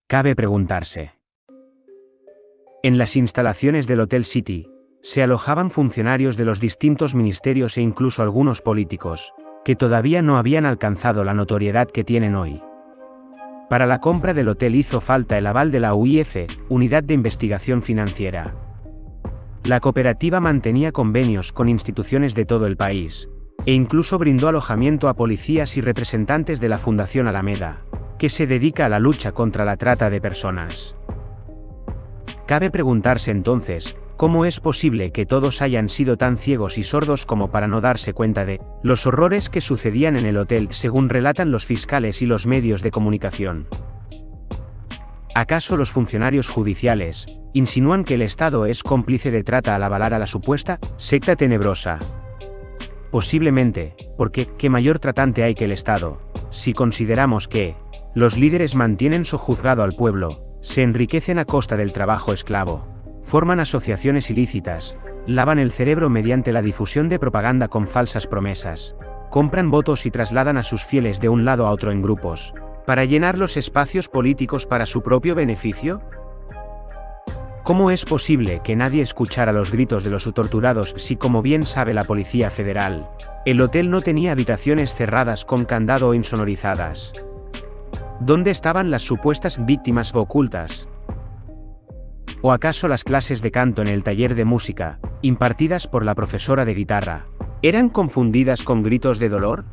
Cabe preguntarse. En las instalaciones del Hotel City, se alojaban funcionarios de los distintos ministerios e incluso algunos políticos, que todavía no habían alcanzado la notoriedad que tienen hoy. Para la compra del hotel hizo falta el aval de la UIF, Unidad de Investigación Financiera. La cooperativa mantenía convenios con instituciones de todo el país, e incluso brindó alojamiento a policías y representantes de la Fundación Alameda, que se dedica a la lucha contra la trata de personas. Cabe preguntarse entonces, ¿cómo es posible que todos hayan sido tan ciegos y sordos como para no darse cuenta de los horrores que sucedían en el hotel, según relatan los fiscales y los medios de comunicación? ¿Acaso los funcionarios judiciales insinúan que el Estado es cómplice de trata al avalar a la supuesta secta tenebrosa? Posiblemente, porque ¿qué mayor tratante hay que el Estado, si consideramos que los líderes mantienen sojuzgado al pueblo, se enriquecen a costa del trabajo esclavo, forman asociaciones ilícitas, lavan el cerebro mediante la difusión de propaganda con falsas promesas, compran votos y trasladan a sus fieles de un lado a otro en grupos, para llenar los espacios políticos para su propio beneficio? ¿Cómo es posible que nadie escuchara los gritos de los torturados si, como bien sabe la Policía Federal, el hotel no tenía habitaciones cerradas con candado o insonorizadas? ¿Dónde estaban las supuestas víctimas ocultas? ¿O acaso las clases de canto en el taller de música, impartidas por la profesora de guitarra, eran confundidas con gritos de dolor?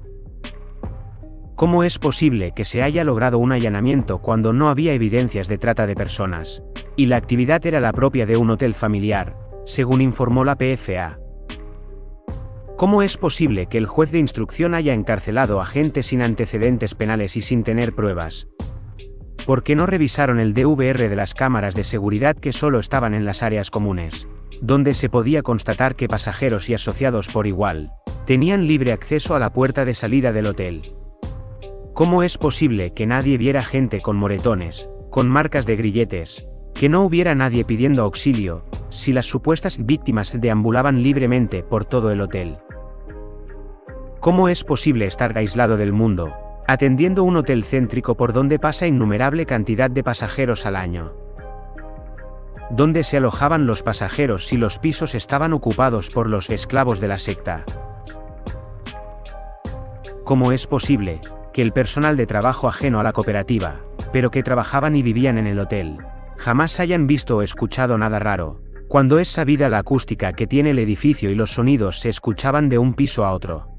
¿Cómo es posible que se haya logrado un allanamiento cuando no había evidencias de trata de personas, y la actividad era la propia de un hotel familiar, según informó la PFA? ¿Cómo es posible que el juez de instrucción haya encarcelado a gente sin antecedentes penales y sin tener pruebas? ¿Por qué no revisaron el DVR de las cámaras de seguridad que solo estaban en las áreas comunes, donde se podía constatar que pasajeros y asociados por igual tenían libre acceso a la puerta de salida del hotel? ¿Cómo es posible que nadie viera gente con moretones, con marcas de grilletes, que no hubiera nadie pidiendo auxilio, si las supuestas víctimas deambulaban libremente por todo el hotel? ¿Cómo es posible estar aislado del mundo, atendiendo un hotel céntrico por donde pasa innumerable cantidad de pasajeros al año? ¿Dónde se alojaban los pasajeros si los pisos estaban ocupados por los esclavos de la secta? ¿Cómo es posible que el personal de trabajo ajeno a la cooperativa, pero que trabajaban y vivían en el hotel, jamás hayan visto o escuchado nada raro, cuando es sabida la acústica que tiene el edificio y los sonidos se escuchaban de un piso a otro?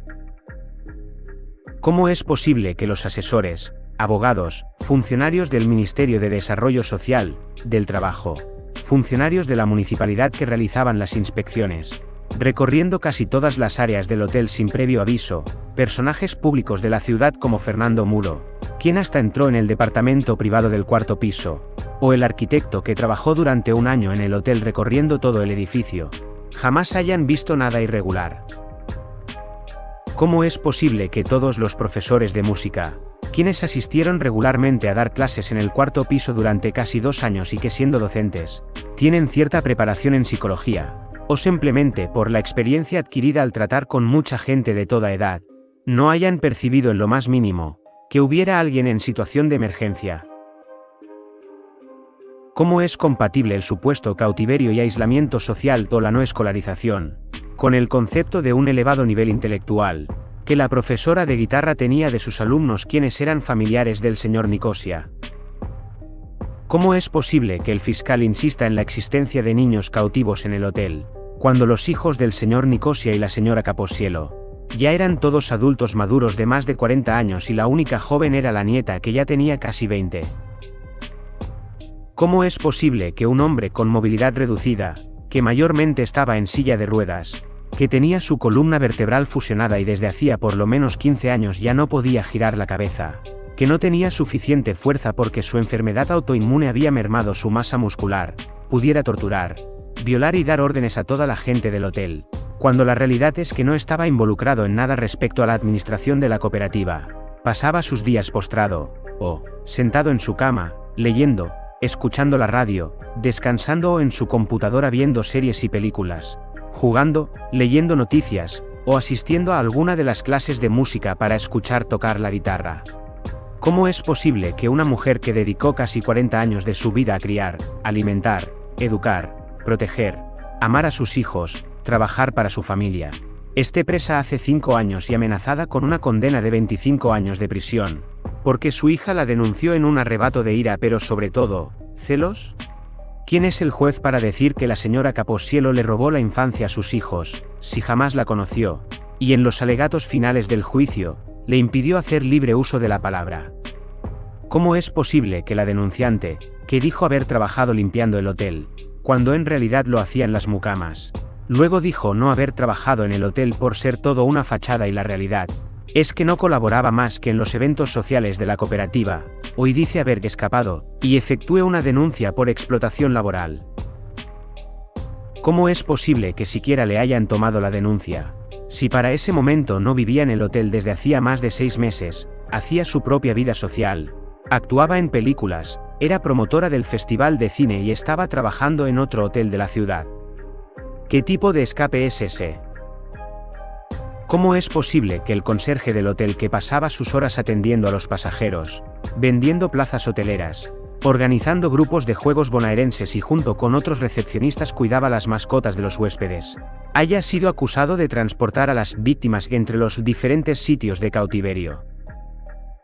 ¿Cómo es posible que los asesores, abogados, funcionarios del Ministerio de Desarrollo Social, del Trabajo, funcionarios de la municipalidad que realizaban las inspecciones, recorriendo casi todas las áreas del hotel sin previo aviso, personajes públicos de la ciudad como Fernando Muro, quien hasta entró en el departamento privado del cuarto piso, o el arquitecto que trabajó durante un año en el hotel recorriendo todo el edificio, jamás hayan visto nada irregular? ¿Cómo es posible que todos los profesores de música, quienes asistieron regularmente a dar clases en el cuarto piso durante casi 2 años y que siendo docentes, tienen cierta preparación en psicología, o simplemente por la experiencia adquirida al tratar con mucha gente de toda edad, no hayan percibido en lo más mínimo que hubiera alguien en situación de emergencia? ¿Cómo es compatible el supuesto cautiverio y aislamiento social o la no escolarización con el concepto de un elevado nivel intelectual que la profesora de guitarra tenía de sus alumnos quienes eran familiares del señor Nicosia? ¿Cómo es posible que el fiscal insista en la existencia de niños cautivos en el hotel, cuando los hijos del señor Nicosia y la señora Caposielo ya eran todos adultos maduros de más de 40 años y la única joven era la nieta que ya tenía casi 20? ¿Cómo es posible que un hombre con movilidad reducida, que mayormente estaba en silla de ruedas, que tenía su columna vertebral fusionada y desde hacía por lo menos 15 años ya no podía girar la cabeza, que no tenía suficiente fuerza porque su enfermedad autoinmune había mermado su masa muscular, pudiera torturar, violar y dar órdenes a toda la gente del hotel, cuando la realidad es que no estaba involucrado en nada respecto a la administración de la cooperativa? Pasaba sus días postrado, o sentado en su cama, leyendo, escuchando la radio, descansando o en su computadora viendo series y películas, jugando, leyendo noticias, o asistiendo a alguna de las clases de música para escuchar tocar la guitarra. ¿Cómo es posible que una mujer que dedicó casi 40 años de su vida a criar, alimentar, educar, proteger, amar a sus hijos, trabajar para su familia, esté presa hace 5 años y amenazada con una condena de 25 años de prisión, porque su hija la denunció en un arrebato de ira, pero sobre todo, celos? ¿Quién es el juez para decir que la señora Caposiello le robó la infancia a sus hijos, si jamás la conoció, y en los alegatos finales del juicio, le impidió hacer libre uso de la palabra? ¿Cómo es posible que la denunciante, que dijo haber trabajado limpiando el hotel, cuando en realidad lo hacía en las mucamas, luego dijo no haber trabajado en el hotel por ser todo una fachada y la realidad es que no colaboraba más que en los eventos sociales de la cooperativa, hoy dice haber escapado, y efectúe una denuncia por explotación laboral? ¿Cómo es posible que siquiera le hayan tomado la denuncia, si para ese momento no vivía en el hotel desde hacía más de 6 meses, hacía su propia vida social, actuaba en películas, era promotora del festival de cine y estaba trabajando en otro hotel de la ciudad? ¿Qué tipo de escape es ese? ¿Cómo es posible que el conserje del hotel, que pasaba sus horas atendiendo a los pasajeros, vendiendo plazas hoteleras, organizando grupos de juegos bonaerenses y junto con otros recepcionistas cuidaba las mascotas de los huéspedes, haya sido acusado de transportar a las víctimas entre los diferentes sitios de cautiverio?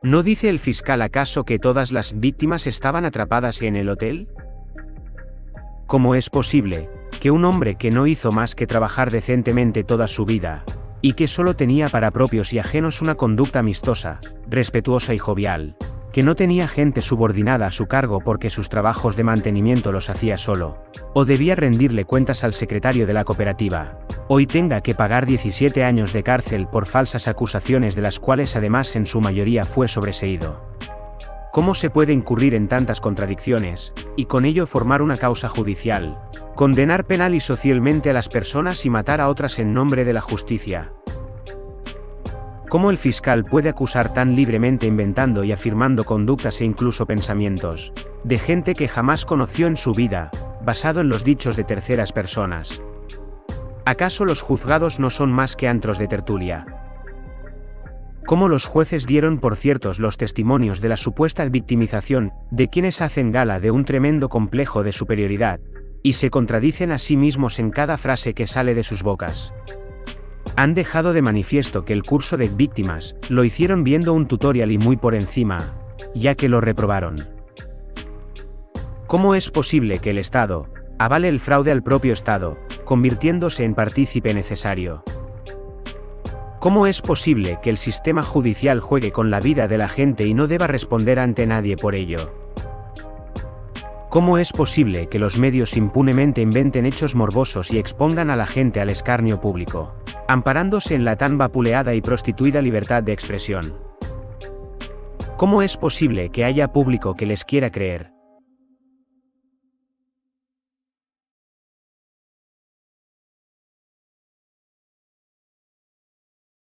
¿No dice el fiscal acaso que todas las víctimas estaban atrapadas en el hotel? ¿Cómo es posible que un hombre que no hizo más que trabajar decentemente toda su vida, y que solo tenía para propios y ajenos una conducta amistosa, respetuosa y jovial, que no tenía gente subordinada a su cargo porque sus trabajos de mantenimiento los hacía solo, o debía rendirle cuentas al secretario de la cooperativa, hoy tenga que pagar 17 años de cárcel por falsas acusaciones de las cuales además en su mayoría fue sobreseído? ¿Cómo se puede incurrir en tantas contradicciones, y con ello formar una causa judicial, condenar penal y socialmente a las personas y matar a otras en nombre de la justicia? ¿Cómo el fiscal puede acusar tan libremente inventando y afirmando conductas e incluso pensamientos, de gente que jamás conoció en su vida, basado en los dichos de terceras personas? ¿Acaso los juzgados no son más que antros de tertulia? ¿Cómo los jueces dieron por ciertos los testimonios de la supuesta victimización de quienes hacen gala de un tremendo complejo de superioridad, y se contradicen a sí mismos en cada frase que sale de sus bocas? Han dejado de manifiesto que el curso de víctimas lo hicieron viendo un tutorial y muy por encima, ya que lo reprobaron. ¿Cómo es posible que el Estado avale el fraude al propio Estado, convirtiéndose en partícipe necesario? ¿Cómo es posible que el sistema judicial juegue con la vida de la gente y no deba responder ante nadie por ello? ¿Cómo es posible que los medios impunemente inventen hechos morbosos y expongan a la gente al escarnio público, amparándose en la tan vapuleada y prostituida libertad de expresión? ¿Cómo es posible que haya público que les quiera creer,